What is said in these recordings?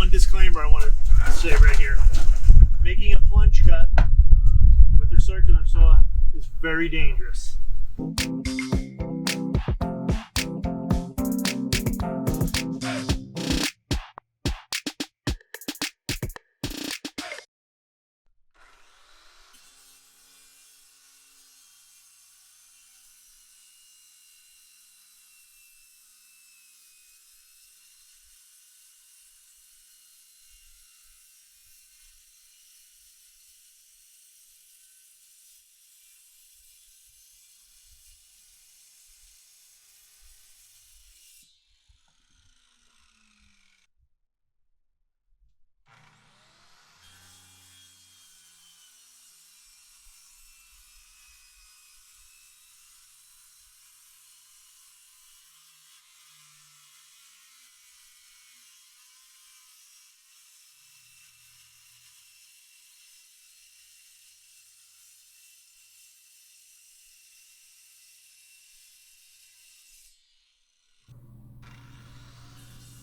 one disclaimer I want to say right here. Making a plunge cut with your circular saw is very dangerous.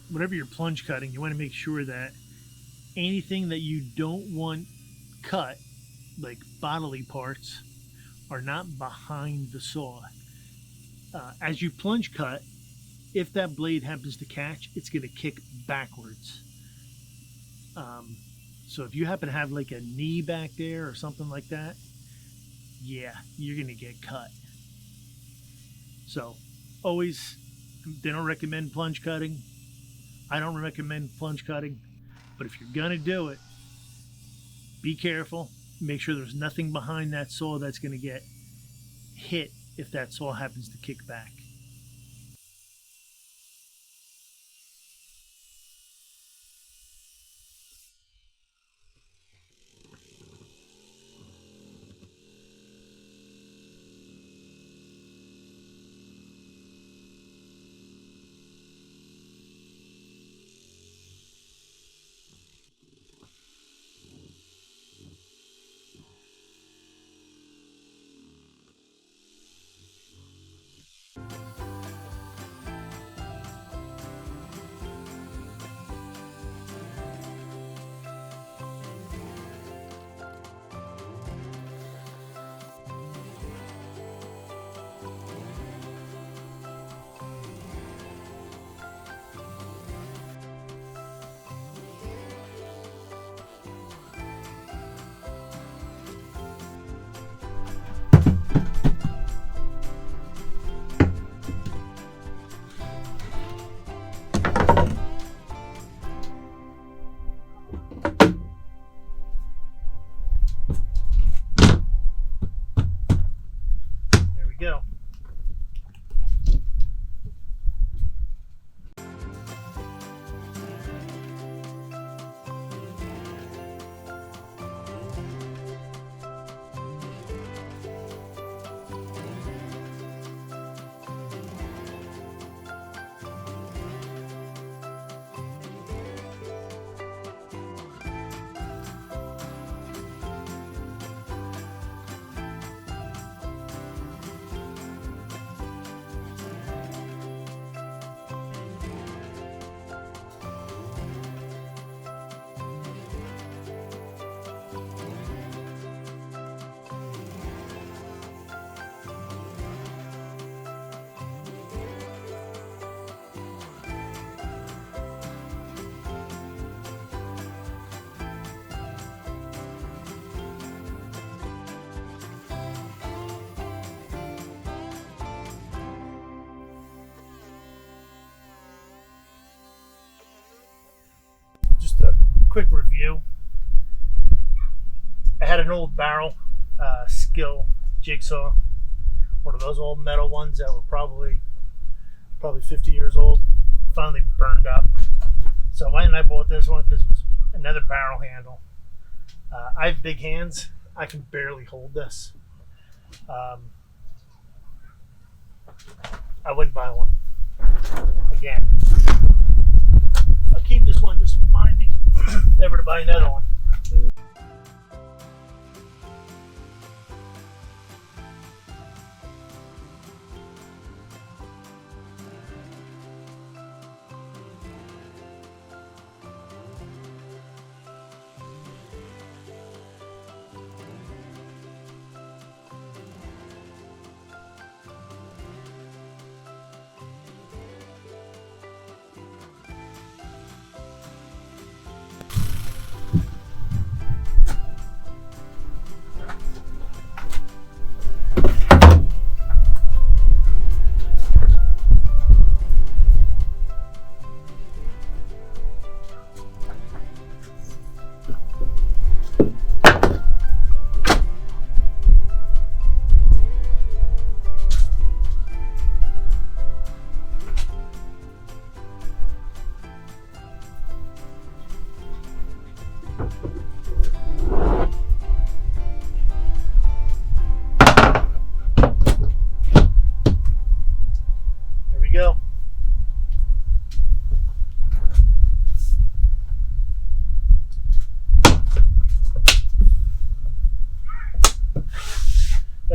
Whenever you're plunge cutting, you want to make sure that anything that you don't want cut, like bodily parts, are not behind the saw. As you plunge cut, if that blade happens to catch, it's going to kick backwards. So if you happen to have like a knee back there or something like that, yeah, you're going to get cut. So always, they don't recommend plunge cutting. I don't recommend plunge cutting, but if you're gonna do it, be careful. Make sure there's nothing behind that saw that's gonna get hit if that saw happens to kick back. Go. Just a quick review. I had an old barrel skill jigsaw, one of those old metal ones that were probably 50 years old, finally burned up. So I went and I bought this one because it was another barrel handle. I have big hands. I can barely hold this. I wouldn't buy one again. I'll keep this one just to remind me never to buy another one.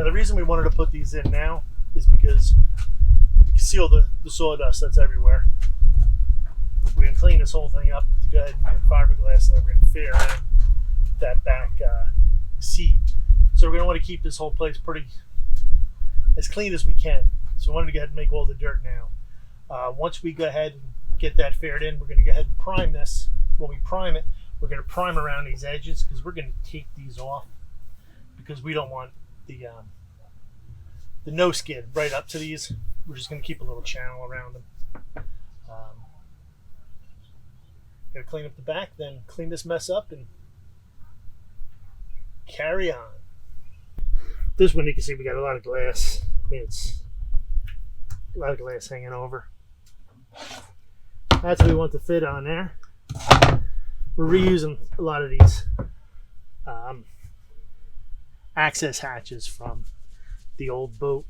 Now the reason we wanted to put these in now is because you can see all the sawdust that's everywhere. We're going to clean this whole thing up to go ahead and get fiberglass, and then we're going to fair in that back seat. So we're going to want to keep this whole place pretty as clean as we can. So we wanted to go ahead and make all the dirt now. Once we go ahead and get that faired in, we're going to go ahead and prime this. When we prime it, we're going to prime around these edges because we're going to take these off because we don't want the no skid right up to these. We're just going to keep a little channel around them. Going to clean up the back, then clean this mess up and carry on. This one you can see we got a lot of glass. I mean, it's a lot of glass hanging over. That's what we want to fit on there. We're reusing a lot of these access hatches from the old boat.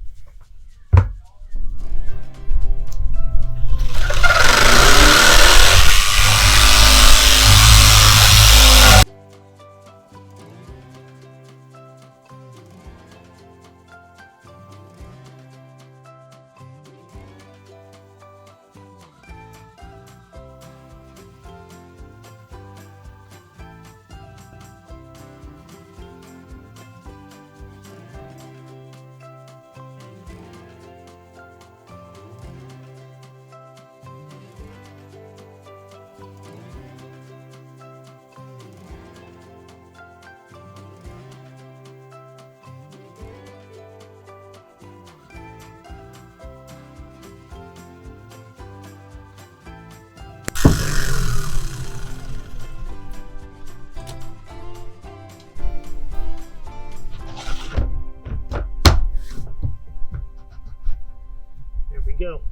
Go.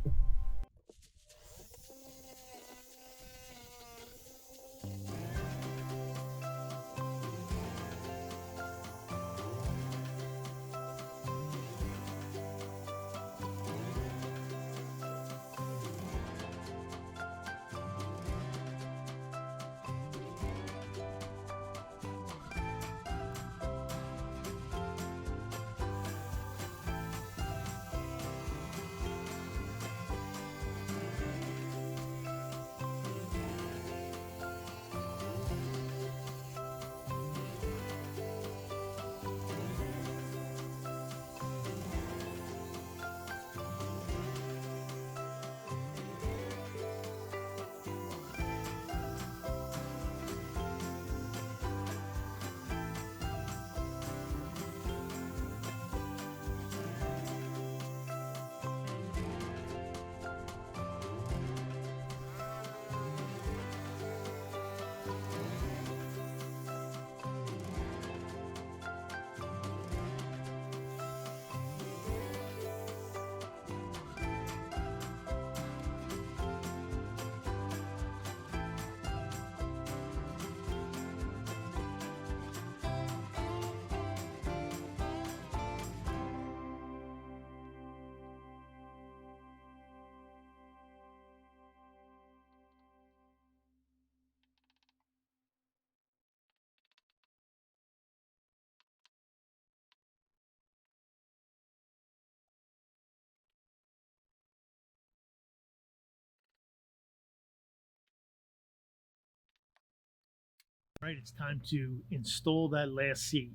Right, it's time to install that last seat.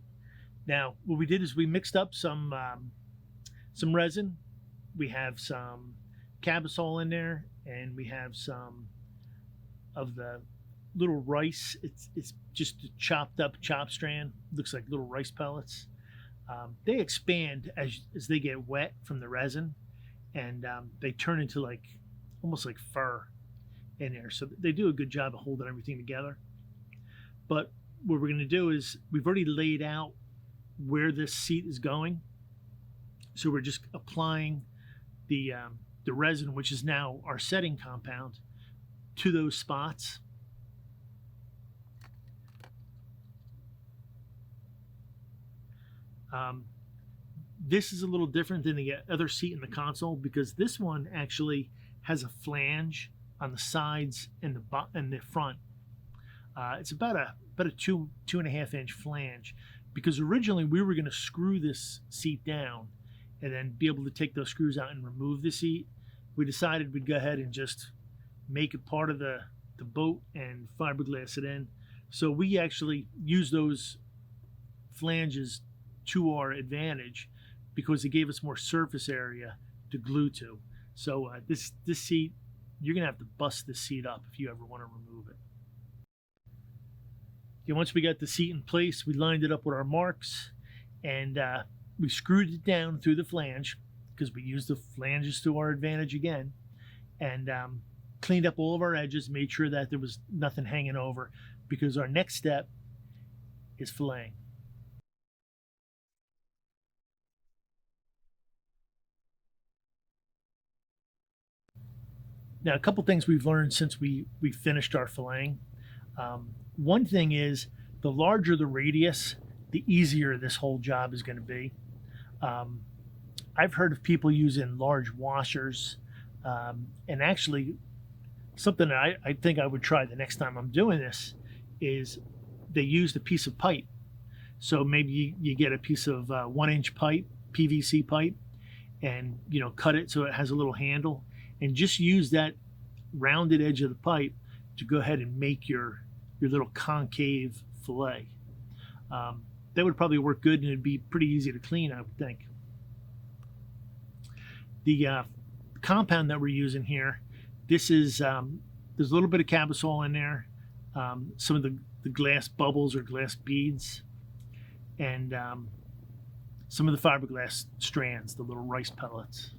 Now, what we did is we mixed up some resin. We have some cabasol in there, and we have some of the little rice. It's just a chopped up chop strand. Looks like little rice pellets. They expand as they get wet from the resin, and they turn into like almost like fur in there. So they do a good job of holding everything together. But what we're going to do is we've already laid out where this seat is going. So we're just applying the resin, which is now our setting compound, to those spots. This is a little different than the other seat in the console because this one actually has a flange on the sides and the front. It's about a 2.5 inch flange. because originally we were going to screw this seat down and then be able to take those screws out and remove the seat. We decided we'd go ahead and just make it part of the boat and fiberglass it in. So we actually use those flanges to our advantage because it gave us more surface area to glue to. So this seat, you're gonna have to bust this seat up if you ever want to remove it. Yeah, once we got the seat in place, we lined it up with our marks, and we screwed it down through the flange because we used the flanges to our advantage again, and cleaned up all of our edges, made sure that there was nothing hanging over, because our next step is filleting. Now, a couple things we've learned since we finished our filleting. One thing is, the larger the radius, the easier this whole job is going to be. I've heard of people using large washers, and actually something that I think I would try the next time I'm doing this is they used a piece of pipe. So maybe you get a piece of 1-inch pipe, PVC pipe, and cut it so it has a little handle, and just use that rounded edge of the pipe to go ahead and make your little concave fillet. That would probably work good, and it'd be pretty easy to clean, I would think. The compound that we're using here, this is there's a little bit of Cabasol in there, some of the glass bubbles or glass beads, and some of the fiberglass strands, the little rice pellets.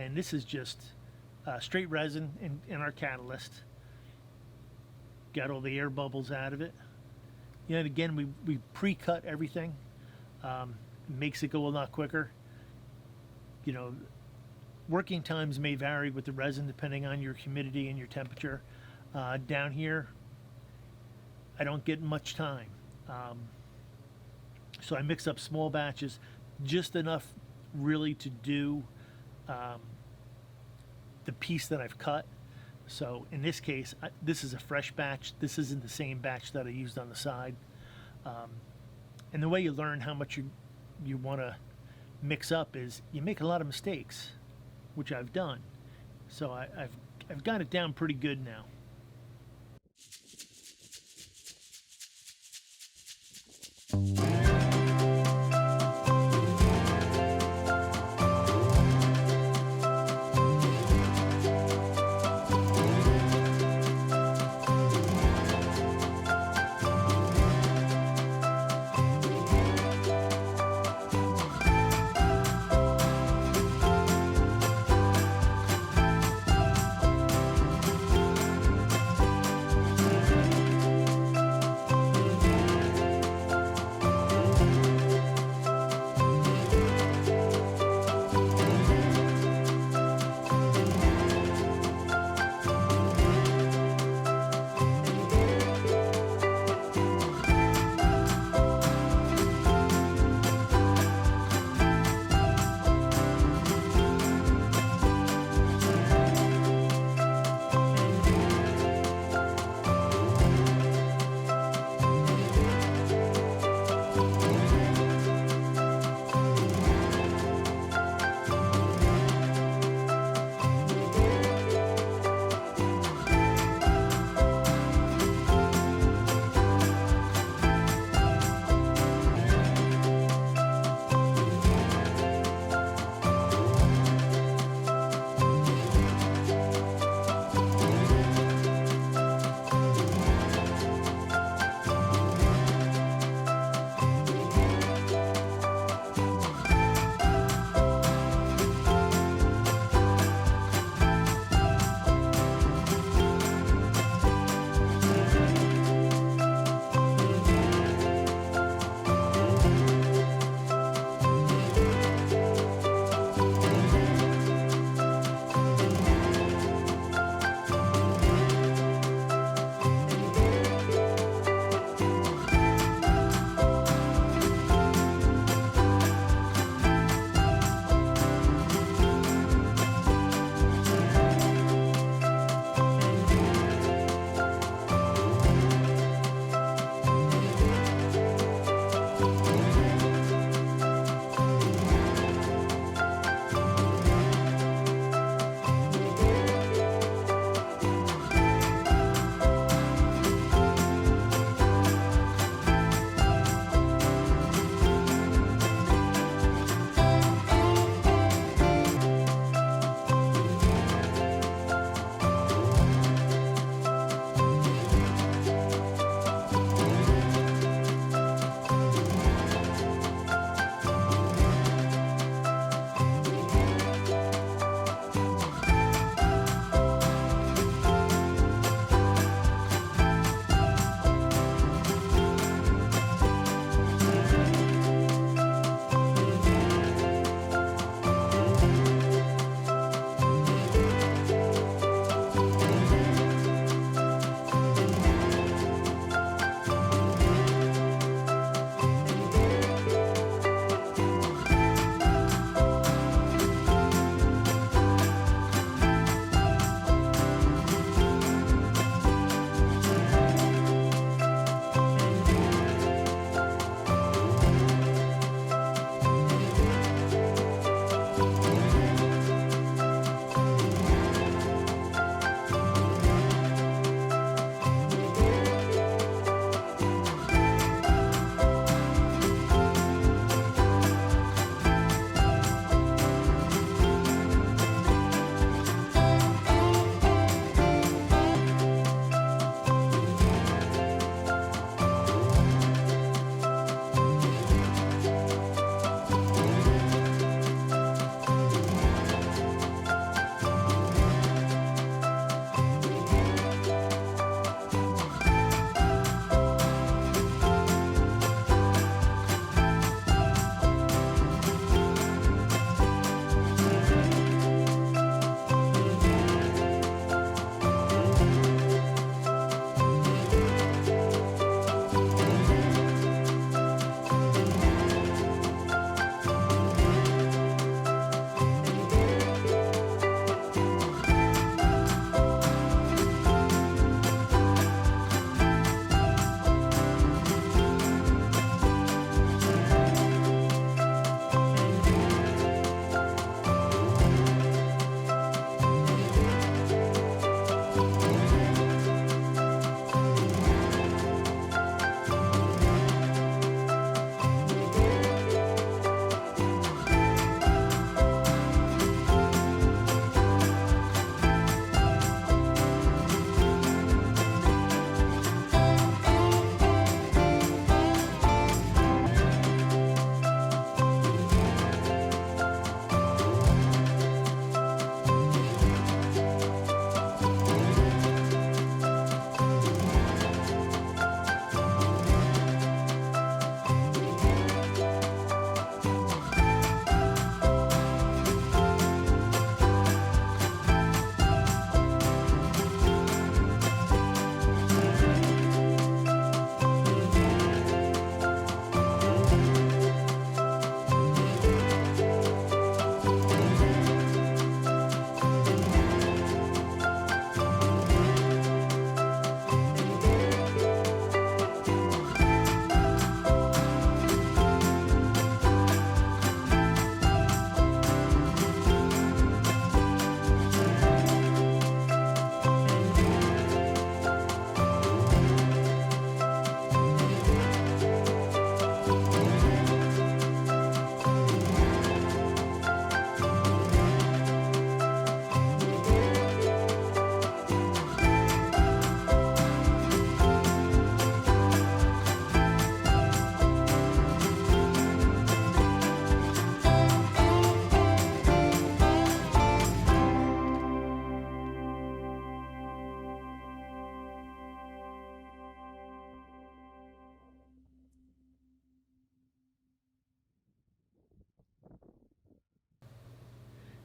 and this is just straight resin in our catalyst. Got all the air bubbles out of it. And again, we pre-cut everything. Makes it go a lot quicker. Working times may vary with the resin depending on your humidity and your temperature. Down here, I don't get much time. So I mix up small batches, just enough really to do the piece that I've cut. So in this case, this is a fresh batch. This isn't the same batch that I used on the side. And the way you learn how much you want to mix up is you make a lot of mistakes, which I've done. So I've got it down pretty good now.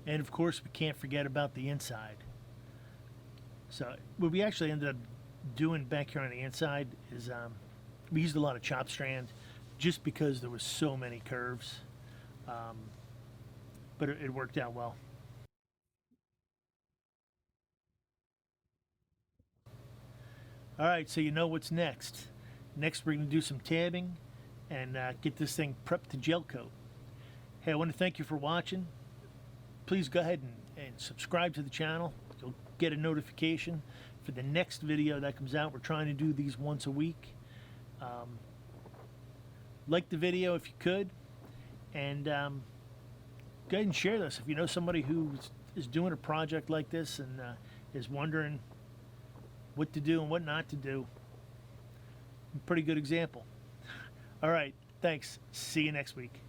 And of course, we can't forget about the inside. So what we actually ended up doing back here on the inside is we used a lot of chop strand just because there was so many curves. But it worked out well. All right, so you know what's next. Next, we're going to do some tabbing and get this thing prepped to gel coat. Hey, I want to thank you for watching. Please go ahead and subscribe to the channel. You'll get a notification for the next video that comes out. We're trying to do these once a week. Like the video if you could, and go ahead and share this if you know somebody who is doing a project like this and is wondering what to do and what not to do. Pretty good example. All right, thanks. See you next week.